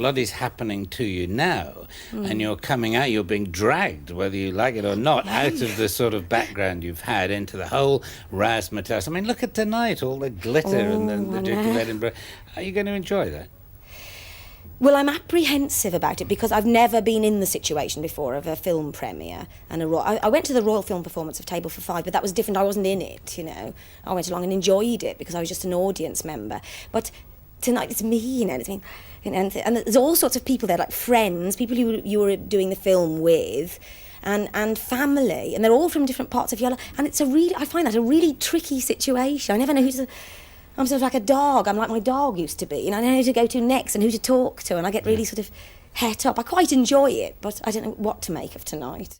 lot is happening to you now, and you're coming out, you're being dragged, whether you like it or not, out of the sort of background you've had into the whole razzmatazz. I mean, look at tonight, all the glitter and the Duke of Edinburgh. Are you going to enjoy that? Well, I'm apprehensive about it because I've never been in the situation before of a film premiere and I went to the Royal Film Performance of Table for Five, but that was different. I wasn't in it, you know. I went along and enjoyed it because I was just an audience member. But tonight it's me, you know. It's me, and there's all sorts of people there, like friends, people who you were doing the film with, and family, and they're all from different parts of your life. And I find that a really tricky situation. I never know I'm sort of like a dog. I'm like my dog used to be. You know, I know who to go to next and who to talk to, and I get really sort of het up. I quite enjoy it, but I don't know what to make of tonight.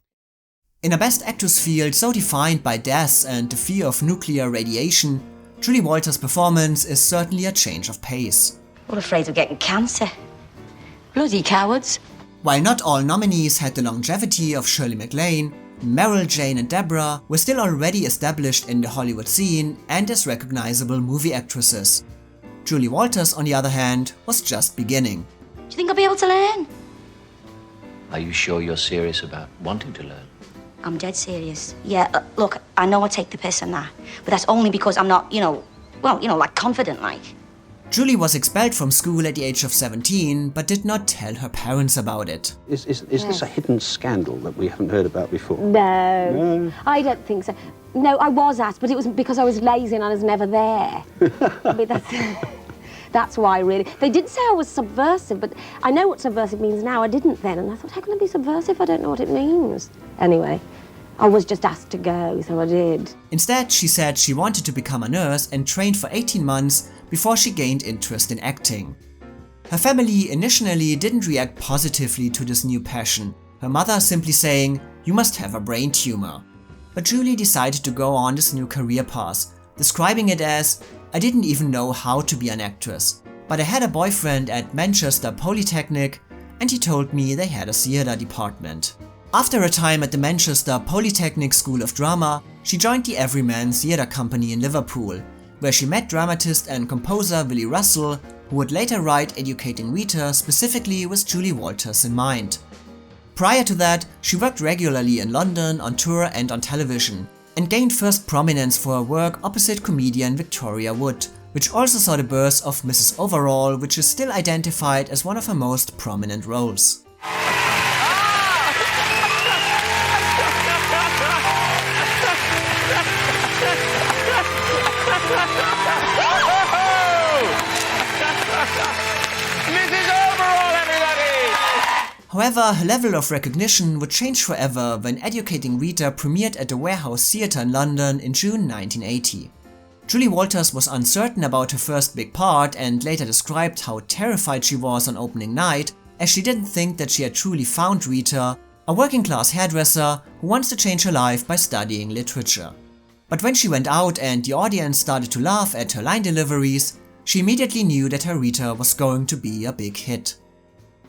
In a Best Actress field so defined by death and the fear of nuclear radiation, Julie Walters' performance is certainly a change of pace. All afraid of getting cancer. Bloody cowards. While not all nominees had the longevity of Shirley MacLaine, Meryl, Jane and Deborah were still already established in the Hollywood scene and as recognizable movie actresses. Julie Walters, on the other hand, was just beginning. Do you think I'll be able to learn? Are you sure you're serious about wanting to learn? I'm dead serious. Yeah, look, I know I take the piss and that, but that's only because I'm not, like confident like. Julie was expelled from school at the age of 17, but did not tell her parents about it. Is this a hidden scandal that we haven't heard about before? No, I don't think so. No, I was asked, but it was because I was lazy and I was never there. I mean, that's why, really. They did say I was subversive, but I know what subversive means now. I didn't then, and I thought, how can I be subversive? I don't know what it means. Anyway, I was just asked to go, so I did. Instead, she said she wanted to become a nurse and trained for 18 months before she gained interest in acting. Her family initially didn't react positively to this new passion, her mother simply saying, "You must have a brain tumor." But Julie decided to go on this new career path, describing it as, "I didn't even know how to be an actress, but I had a boyfriend at Manchester Polytechnic and he told me they had a theatre department." After a time at the Manchester Polytechnic School of Drama, she joined the Everyman Theatre Company in Liverpool, where she met dramatist and composer Willy Russell, who would later write Educating Rita specifically with Julie Walters in mind. Prior to that, she worked regularly in London, on tour and on television, and gained first prominence for her work opposite comedian Victoria Wood, which also saw the birth of Mrs. Overall, which is still identified as one of her most prominent roles. However, her level of recognition would change forever when Educating Rita premiered at the Warehouse Theatre in London in June 1980. Julie Walters was uncertain about her first big part and later described how terrified she was on opening night, as she didn't think that she had truly found Rita, a working-class hairdresser who wants to change her life by studying literature. But when she went out and the audience started to laugh at her line deliveries, she immediately knew that her Rita was going to be a big hit.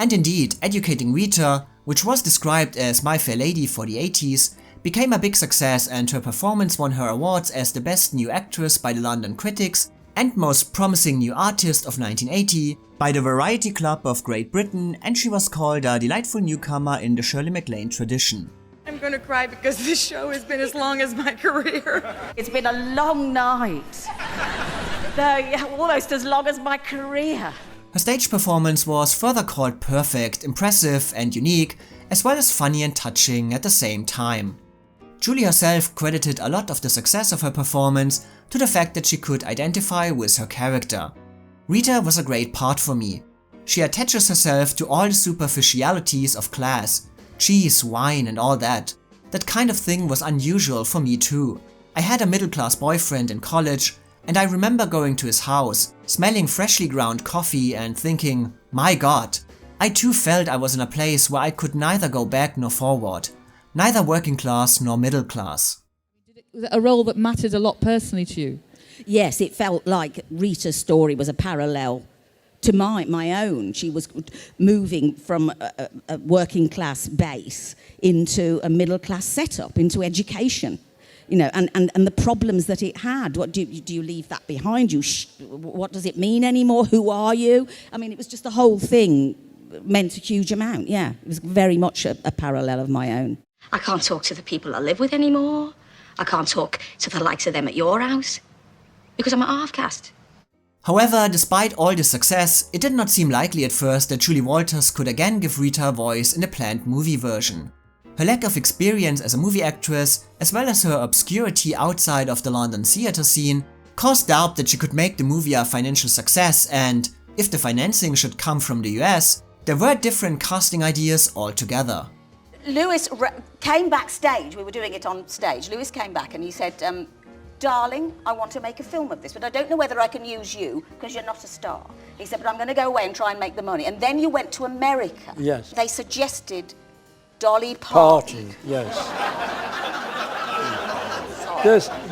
And indeed, Educating Rita, which was described as My Fair Lady for the 80s, became a big success and her performance won her awards as the Best New Actress by the London Critics and Most Promising New Artist of 1980 by the Variety Club of Great Britain, and she was called a delightful newcomer in the Shirley MacLaine tradition. I'm going to cry because this show has been as long as my career. It's been a long night. Almost as long as my career. Her stage performance was further called perfect, impressive and unique, as well as funny and touching at the same time. Julie herself credited a lot of the success of her performance to the fact that she could identify with her character. Rita was a great part for me. She attaches herself to all the superficialities of class, cheese, wine and all that. That kind of thing was unusual for me too. I had a middle-class boyfriend in college, and I remember going to his house, smelling freshly ground coffee and thinking, my god, I too felt I was in a place where I could neither go back nor forward, neither working class nor middle class. Was it a role that mattered a lot personally to you? Yes, it felt like Rita's story was a parallel to my own. She was moving from a working class base into a middle class setup, into education. You know, and the problems that it had. What do you leave that behind you? What does it mean anymore? Who are you? I mean, it was just the whole thing meant a huge amount, yeah. It was very much a parallel of my own. I can't talk to the people I live with anymore. I can't talk to the likes of them at your house. Because I'm a half-caste. However, despite all this success, it did not seem likely at first that Julie Walters could again give Rita a voice in the planned movie version. Her lack of experience as a movie actress, as well as her obscurity outside of the London theatre scene, caused doubt that she could make the movie a financial success, and if the financing should come from the US, there were different casting ideas altogether. Lewis came backstage, we were doing it on stage, Lewis came back and he said, darling, I want to make a film of this, but I don't know whether I can use you because you're not a star. He said, but I'm going to go away and try and make the money. And then you went to America. Yes. They suggested Dolly Parton. Yes.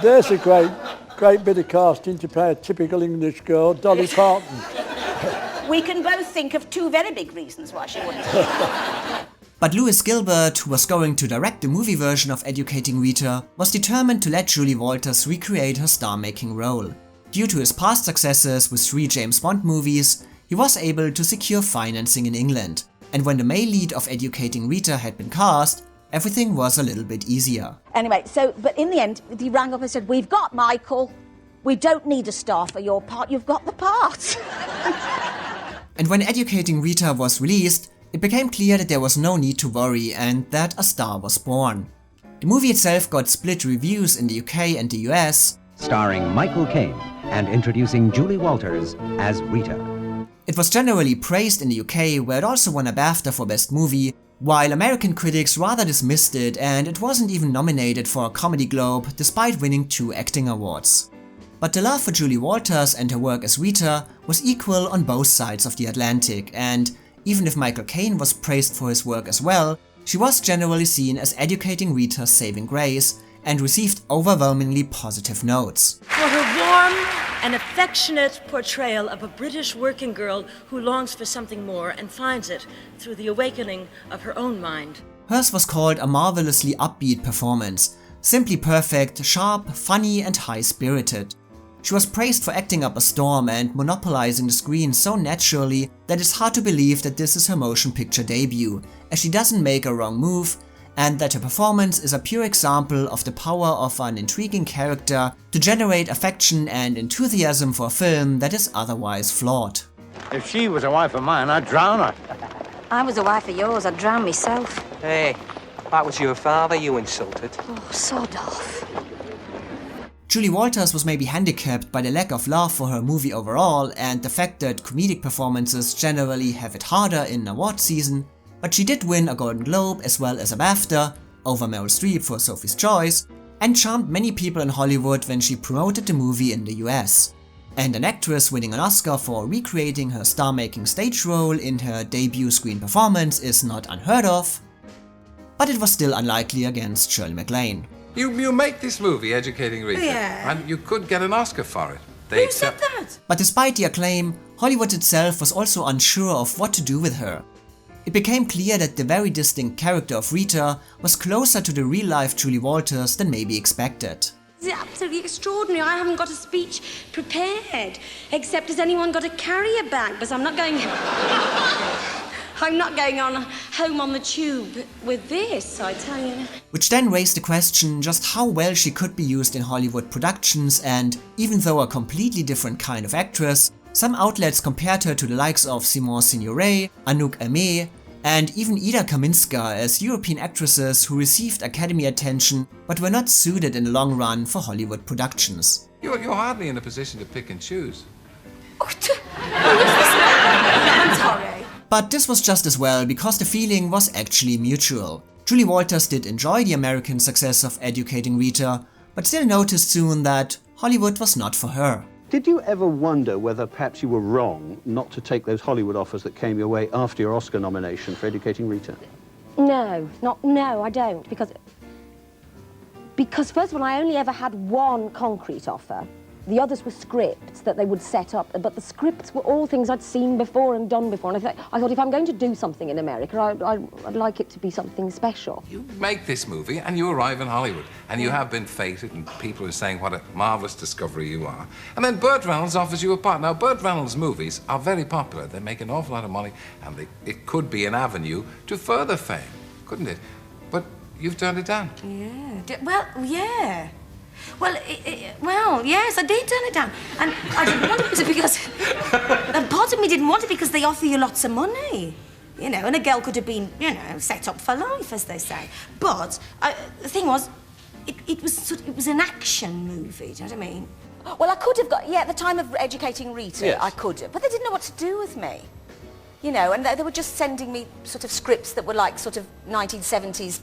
There's a great bit of casting to play a typical English girl, Dolly Parton. We can both think of two very big reasons why she wouldn't. But Lewis Gilbert, who was going to direct the movie version of Educating Rita, was determined to let Julie Walters recreate her star-making role. Due to his past successes with 3 James Bond movies, he was able to secure financing in England. And when the male lead of Educating Rita had been cast, everything was a little bit easier. Anyway, but in the end, he rang up and said, we've got Michael. We don't need a star for your part. You've got the part. And when Educating Rita was released, it became clear that there was no need to worry and that a star was born. The movie itself got split reviews in the UK and the US. Starring Michael Caine and introducing Julie Walters as Rita. It was generally praised in the UK, where it also won a BAFTA for Best Movie, while American critics rather dismissed it, and it wasn't even nominated for a Comedy Globe despite winning 2 acting awards. But the love for Julie Walters and her work as Rita was equal on both sides of the Atlantic, and even if Michael Caine was praised for his work as well, she was generally seen as Educating Rita's saving grace and received overwhelmingly positive notes. For her warm and affectionate portrayal of a British working girl who longs for something more and finds it through the awakening of her own mind. Hers was called a marvelously upbeat performance, simply perfect, sharp, funny and high-spirited. She was praised for acting up a storm and monopolizing the screen so naturally that it's hard to believe that this is her motion picture debut, as she doesn't make a wrong move, and that her performance is a pure example of the power of an intriguing character to generate affection and enthusiasm for a film that is otherwise flawed. If she was a wife of mine, I'd drown her. I was a wife of yours, I'd drown myself. Hey, that was your father you insulted. Oh, sod off. Julie Walters was maybe handicapped by the lack of love for her movie overall and the fact that comedic performances generally have it harder in award season, but she did win a Golden Globe as well as a BAFTA, over Meryl Streep for Sophie's Choice, and charmed many people in Hollywood when she promoted the movie in the US. And an actress winning an Oscar for recreating her star-making stage role in her debut screen performance is not unheard of, but it was still unlikely against Shirley MacLaine. You make this movie, Educating Rita, Yeah. and you could get an Oscar for it. Who said that? But despite the acclaim, Hollywood itself was also unsure of what to do with her. It became clear that the very distinct character of Rita was closer to the real-life Julie Walters than maybe expected. It's absolutely extraordinary. I haven't got a speech prepared, except has anyone got a carrier bag? Because I'm not going... I'm not going on home on the tube with this, I tell you. Which then raised the question just how well she could be used in Hollywood productions, and even though a completely different kind of actress, some outlets compared her to the likes of Simone Signoret, Anouk Aimée, and even Ida Kaminska as European actresses who received Academy attention but were not suited in the long run for Hollywood productions. You're hardly in a position to pick and choose. I'm sorry. But this was just as well because the feeling was actually mutual. Julie Walters did enjoy the American success of Educating Rita, but still noticed soon that Hollywood was not for her. Did you ever wonder whether perhaps you were wrong not to take those Hollywood offers that came your way after your Oscar nomination for Educating Rita? No, I don't, because first of all, I only ever had one concrete offer, The others were scripts that they would set up, but the scripts were all things I'd seen before and done before. And I thought if I'm going to do something in America, I'd like it to be something special. You make this movie and you arrive in Hollywood, and you have been feted, and people are saying what a marvellous discovery you are. And then Burt Reynolds offers you a part. Now, Burt Reynolds' movies are very popular. They make an awful lot of money, and it could be an avenue to further fame, couldn't it? But you've turned it down. Yeah. Well, yeah. Well, yes, I did turn it down. And I didn't want it because... and part of me didn't want it because they offer you lots of money. You know, and a girl could have been, you know, set up for life, as they say. But the thing was, it was an action movie, do you know what I mean? Well, I could have got... Yeah, at the time of educating Rita, yes. I could have. But they didn't know what to do with me. You know, and they were just sending me sort of scripts that were like sort of 1970s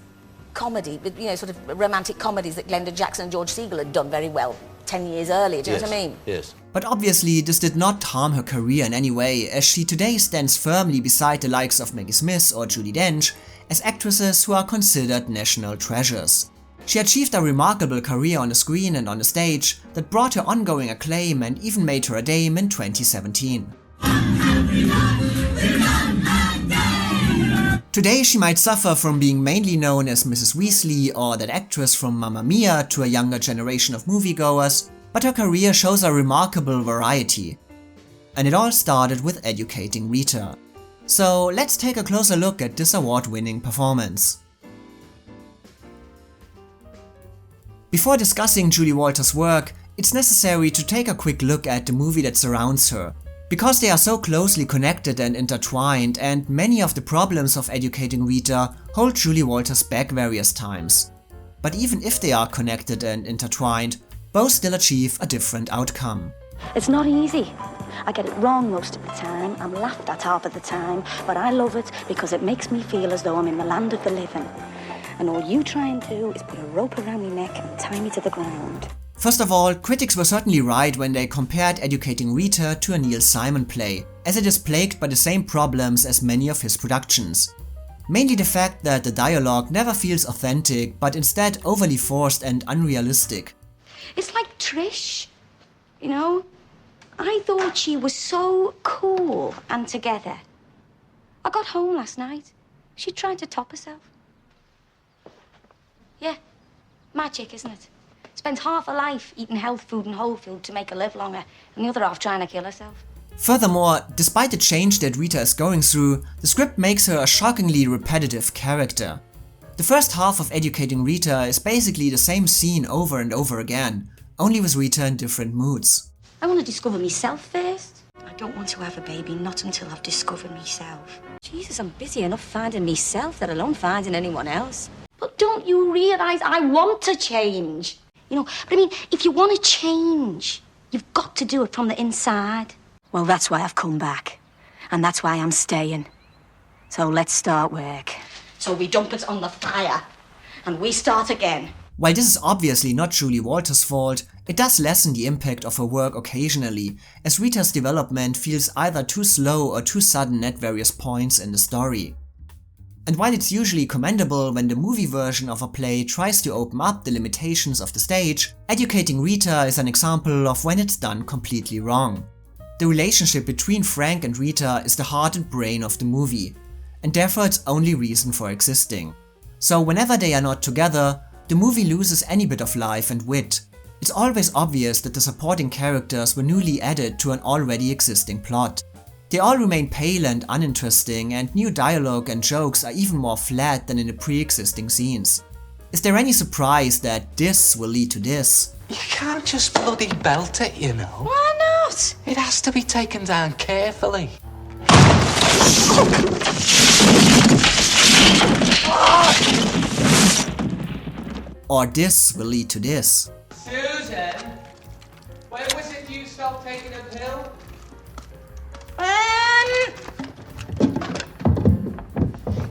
comedy, you know, sort of romantic comedies that Glenda Jackson and George Segal had done very well 10 years earlier, do you know what I mean? Yes. But obviously this did not harm her career in any way, as she today stands firmly beside the likes of Maggie Smith or Judi Dench as actresses who are considered national treasures. She achieved a remarkable career on the screen and on the stage that brought her ongoing acclaim and even made her a dame in 2017. Today she might suffer from being mainly known as Mrs. Weasley or that actress from Mamma Mia to a younger generation of moviegoers, but her career shows a remarkable variety. And it all started with educating Rita. So let's take a closer look at this award-winning performance. Before discussing Julie Walters' work, it's necessary to take a quick look at the movie that surrounds her. Because they are so closely connected and intertwined, and many of the problems of educating Rita hold Julie Walters back various times. But even if they are connected and intertwined, both still achieve a different outcome. It's not easy. I get it wrong most of the time, I'm laughed at half of the time, but I love it because it makes me feel as though I'm in the land of the living. And all you try and do is put a rope around my neck and tie me to the ground. First of all, critics were certainly right when they compared Educating Rita to a Neil Simon play, as it is plagued by the same problems as many of his productions. Mainly the fact that the dialogue never feels authentic, but instead overly forced and unrealistic. It's like Trish, you know? I thought she was so cool and together. I got home last night. She tried to top herself. Yeah, magic, isn't it? Spends half her life eating health food and whole food to make her live longer, and the other half trying to kill herself. Furthermore, despite the change that Rita is going through, the script makes her a shockingly repetitive character. The first half of Educating Rita is basically the same scene over and over again, only with Rita in different moods. I want to discover myself first. I don't want to have a baby, not until I've discovered myself. Jesus, I'm busy enough finding myself, let alone finding anyone else. But don't you realise I want to change? You know, but I mean, if you want to change, you've got to do it from the inside. Well, that's why I've come back. And that's why I'm staying. So let's start work. So we dump it on the fire. And we start again. While this is obviously not Julie Walters' fault, it does lessen the impact of her work occasionally, as Rita's development feels either too slow or too sudden at various points in the story. And while it's usually commendable when the movie version of a play tries to open up the limitations of the stage, Educating Rita is an example of when it's done completely wrong. The relationship between Frank and Rita is the heart and brain of the movie, and therefore its only reason for existing. So whenever they are not together, the movie loses any bit of life and wit. It's always obvious that the supporting characters were newly added to an already existing plot. They all remain pale and uninteresting, and new dialogue and jokes are even more flat than in the pre-existing scenes. Is there any surprise that this will lead to this? You can't just bloody belt it, you know. Why not? It has to be taken down carefully. Or this will lead to this. Susan, when was it you stopped taking a pill?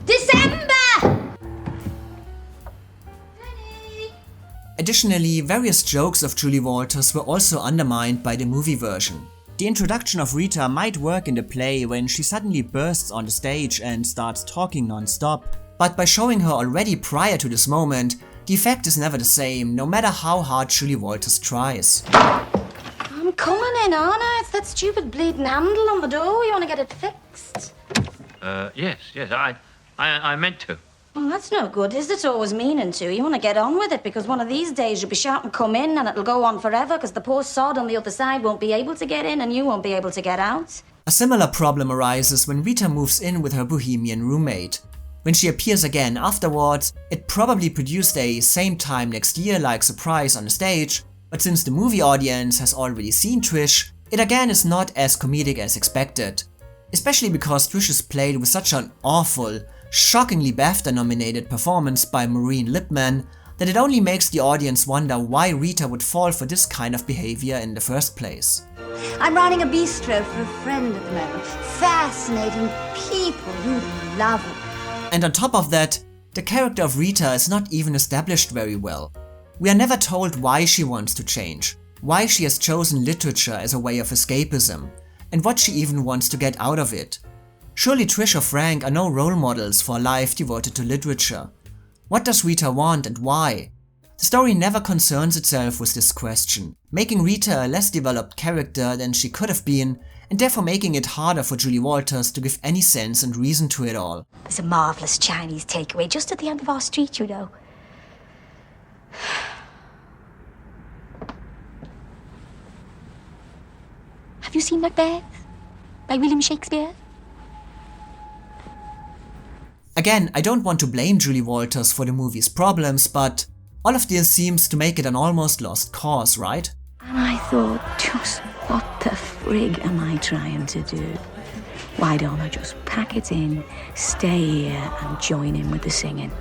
December! Additionally, various jokes of Julie Walters were also undermined by the movie version. The introduction of Rita might work in the play when she suddenly bursts on the stage and starts talking non-stop, but by showing her already prior to this moment, the effect is never the same, no matter how hard Julie Walters tries. coming in, aren't I? It's that stupid bleeding handle on the door. You want to get it fixed? Yes, I meant to. Well, that's no good, is it? Always meaning to. You want to get on with it, because one of these days you'll be shouting, come in, and it'll go on forever, because the poor sod on the other side won't be able to get in, and you won't be able to get out. A similar problem arises when Rita moves in with her bohemian roommate. When she appears again afterwards, it probably produced a same time next year like surprise on the stage, but since the movie audience has already seen Trish, it again is not as comedic as expected. Especially because Trish is played with such an awful, shockingly BAFTA-nominated performance by Maureen Lipman that it only makes the audience wonder why Rita would fall for this kind of behavior in the first place. I'm running a bistro for a friend at the moment. Fascinating people. You'd love them. And on top of that, the character of Rita is not even established very well. We are never told why she wants to change, why she has chosen literature as a way of escapism, and what she even wants to get out of it. Surely Trish or Frank are no role models for a life devoted to literature. What does Rita want and why? The story never concerns itself with this question, making Rita a less developed character than she could have been, and therefore making it harder for Julie Walters to give any sense and reason to it all. There's a marvellous Chinese takeaway just at the end of our street, you know. Have you seen Macbeth by William Shakespeare? Again, I don't want to blame Julie Walters for the movie's problems, but all of this seems to make it an almost lost cause, right? And I thought, just what the frig am I trying to do? Why don't I just pack it in, stay here and join in with the singing?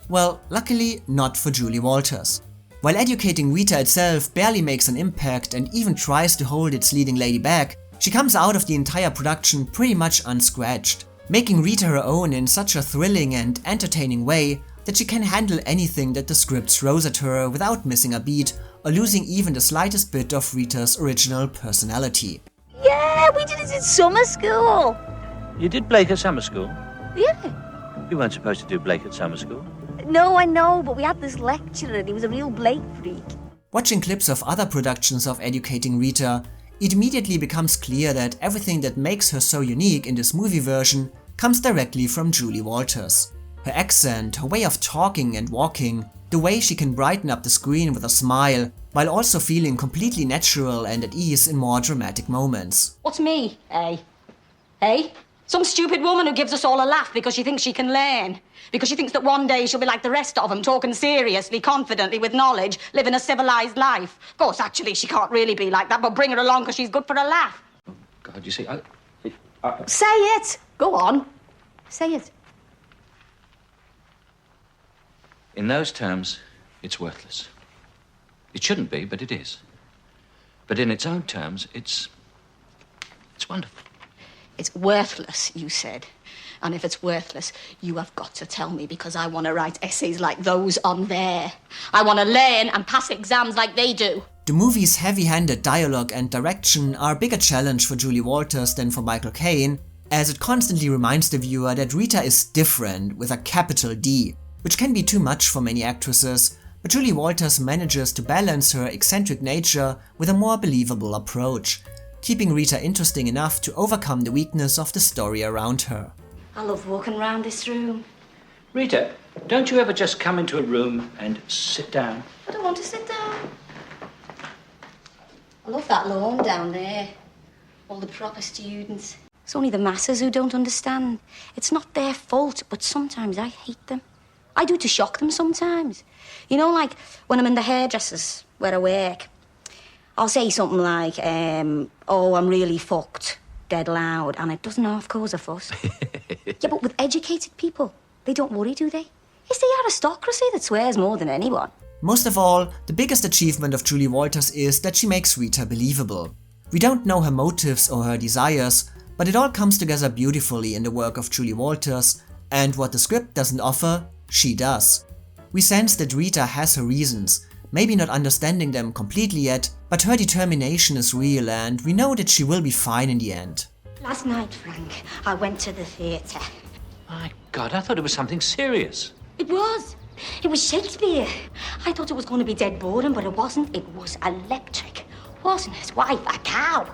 Well, luckily not for Julie Walters. While Educating Rita itself barely makes an impact and even tries to hold its leading lady back, she comes out of the entire production pretty much unscratched, making Rita her own in such a thrilling and entertaining way that she can handle anything that the script throws at her without missing a beat or losing even the slightest bit of Rita's original personality. Yeah, we did it in summer school. You did Blake at summer school? Yeah. You weren't supposed to do Blake at summer school. No, I know, but we had this lecturer and he was a real Blake freak. Watching clips of other productions of Educating Rita, it immediately becomes clear that everything that makes her so unique in this movie version comes directly from Julie Walters. Her accent, her way of talking and walking, the way she can brighten up the screen with a smile, while also feeling completely natural and at ease in more dramatic moments. What's me, eh? Eh? Some stupid woman who gives us all a laugh because she thinks she can learn. Because she thinks that one day she'll be like the rest of them, talking seriously, confidently, with knowledge, living a civilised life. Of course, actually, she can't really be like that, but bring her along because she's good for a laugh. God, you see, Say it! Go on. Say it. in those terms, it's worthless. It shouldn't be, but it is. But in its own terms, it's wonderful. It's worthless, you said. And if it's worthless, you have got to tell me, because I want to write essays like those on there. I want to learn and pass exams like they do. The movie's heavy-handed dialogue and direction are a bigger challenge for Julie Walters than for Michael Caine, as it constantly reminds the viewer that Rita is different with a capital D, which can be too much for many actresses, but Julie Walters manages to balance her eccentric nature with a more believable approach, keeping Rita interesting enough to overcome the weakness of the story around her. I love walking around this room. Rita, don't you ever just come into a room and sit down? I don't want to sit down. I love that lawn down there. All the proper students. It's only the masses who don't understand. It's not their fault, but sometimes I hate them. I do to shock them sometimes. You know, like when I'm in the hairdressers where I work, I'll say something like, oh, I'm really fucked, dead loud, and it doesn't half cause a fuss. Yeah, but with educated people, they don't worry, do they? It's the aristocracy that swears more than anyone. Most of all, the biggest achievement of Julie Walters is that she makes Rita believable. We don't know her motives or her desires, but it all comes together beautifully in the work of Julie Walters, and what the script doesn't offer, she does. We sense that Rita has her reasons, maybe not understanding them completely yet, but her determination is real and we know that she will be fine in the end. Last night, Frank, I went to the theatre. My God, I thought it was something serious. It was. It was Shakespeare. I thought it was going to be dead boring, but it wasn't. It was electric. Horse and his wife, a cow.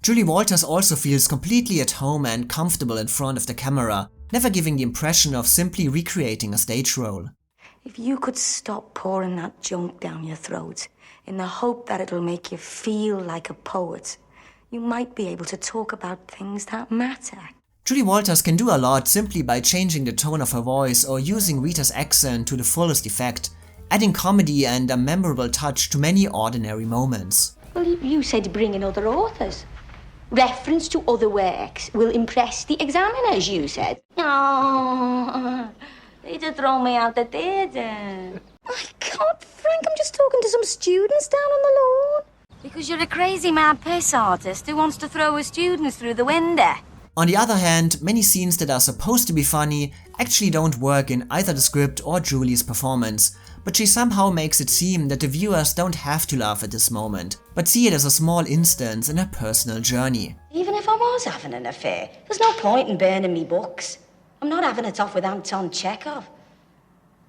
Julie Walters also feels completely at home and comfortable in front of the camera, never giving the impression of simply recreating a stage role. If you could stop pouring that junk down your throat in the hope that it'll make you feel like a poet, you might be able to talk about things that matter. Julie Walters can do a lot simply by changing the tone of her voice or using Rita's accent to the fullest effect, adding comedy and a memorable touch to many ordinary moments. Well, you said bring in other authors. Reference to other works will impress the examiners, you said. Oh, they just throw me out the theatre. My God, Frank, I'm just talking to some students down on the lawn. Because you're a crazy mad piss artist who wants to throw his students through the window. On the other hand, many scenes that are supposed to be funny actually don't work in either the script or Julie's performance, but she somehow makes it seem that the viewers don't have to laugh at this moment, but see it as a small instance in her personal journey. Even if I was having an affair, there's no point in burning me books. I'm not having it off with Anton Chekhov.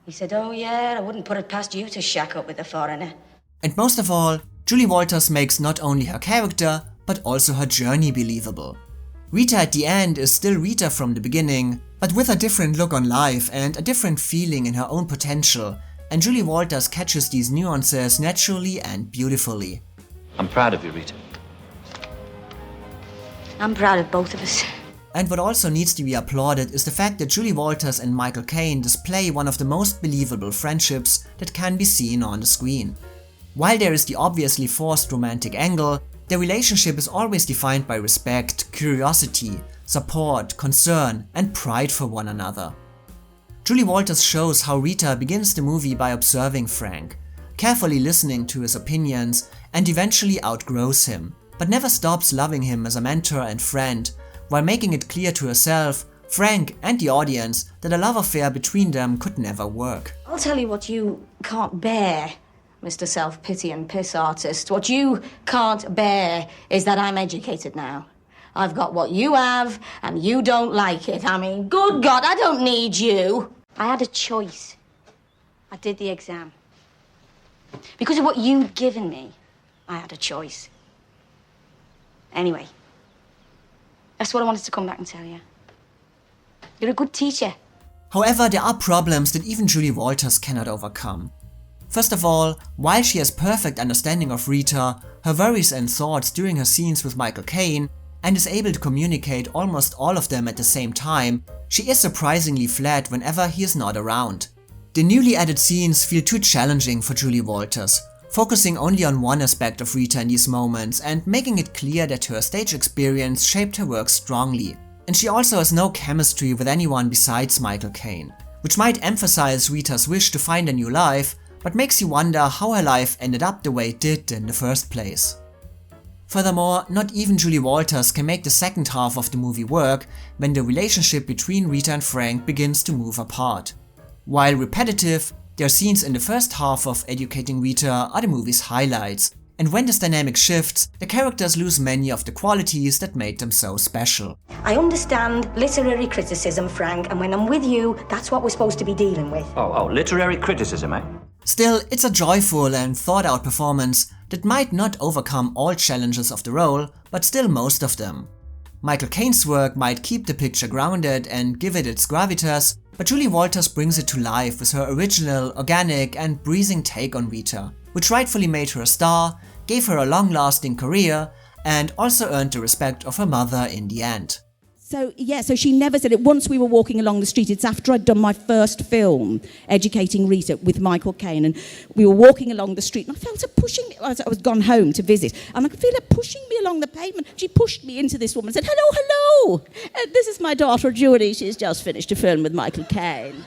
He said, oh yeah, I wouldn't put it past you to shack up with a foreigner. And most of all, Julie Walters makes not only her character, but also her journey believable. Rita at the end is still Rita from the beginning, but with a different look on life and a different feeling in her own potential, and Julie Walters catches these nuances naturally and beautifully. I'm proud of you, Rita. I'm proud of both of us. And what also needs to be applauded is the fact that Julie Walters and Michael Caine display one of the most believable friendships that can be seen on the screen. While there is the obviously forced romantic angle, their relationship is always defined by respect, curiosity, support, concern, and pride for one another. Julie Walters shows how Rita begins the movie by observing Frank, carefully listening to his opinions, and eventually outgrows him, but never stops loving him as a mentor and friend, while making it clear to herself, Frank, and the audience that a love affair between them could never work. I'll tell you what you can't bear, Mr. Self-Pity and Piss Artist. What you can't bear is that I'm educated now. I've got what you have, and you don't like it. I mean, good God, I don't need you. I had a choice. I did the exam. Because of what you'd given me, I had a choice. Anyway, that's what I wanted to come back and tell you. You're a good teacher. However, there are problems that even Julie Walters cannot overcome. First of all, while she has perfect understanding of Rita, her worries and thoughts during her scenes with Michael Caine, and is able to communicate almost all of them at the same time, she is surprisingly flat whenever he is not around. The newly added scenes feel too challenging for Julie Walters, focusing only on one aspect of Rita in these moments and making it clear that her stage experience shaped her work strongly. And she also has no chemistry with anyone besides Michael Caine, which might emphasize Rita's wish to find a new life, but makes you wonder how her life ended up the way it did in the first place. Furthermore, not even Julie Walters can make the second half of the movie work when the relationship between Rita and Frank begins to move apart. While repetitive, their scenes in the first half of Educating Rita are the movie's highlights, and when this dynamic shifts, the characters lose many of the qualities that made them so special. I understand literary criticism, Frank, and when I'm with you, that's what we're supposed to be dealing with. Oh, literary criticism, eh? Still, it's a joyful and thought-out performance that might not overcome all challenges of the role, but still most of them. Michael Caine's work might keep the picture grounded and give it its gravitas, but Julie Walters brings it to life with her original, organic and breathing take on Rita, which rightfully made her a star, gave her a long-lasting career, and also earned the respect of her mother in the end. So she never said it. Once we were walking along the street, it's after I'd done my first film, Educating Rita, with Michael Caine, and we were walking along the street, and I felt her pushing me. I was gone home to visit, and I could feel her pushing me along the pavement. She pushed me into this woman and said, hello, this is my daughter, Julie. She's just finished a film with Michael Caine.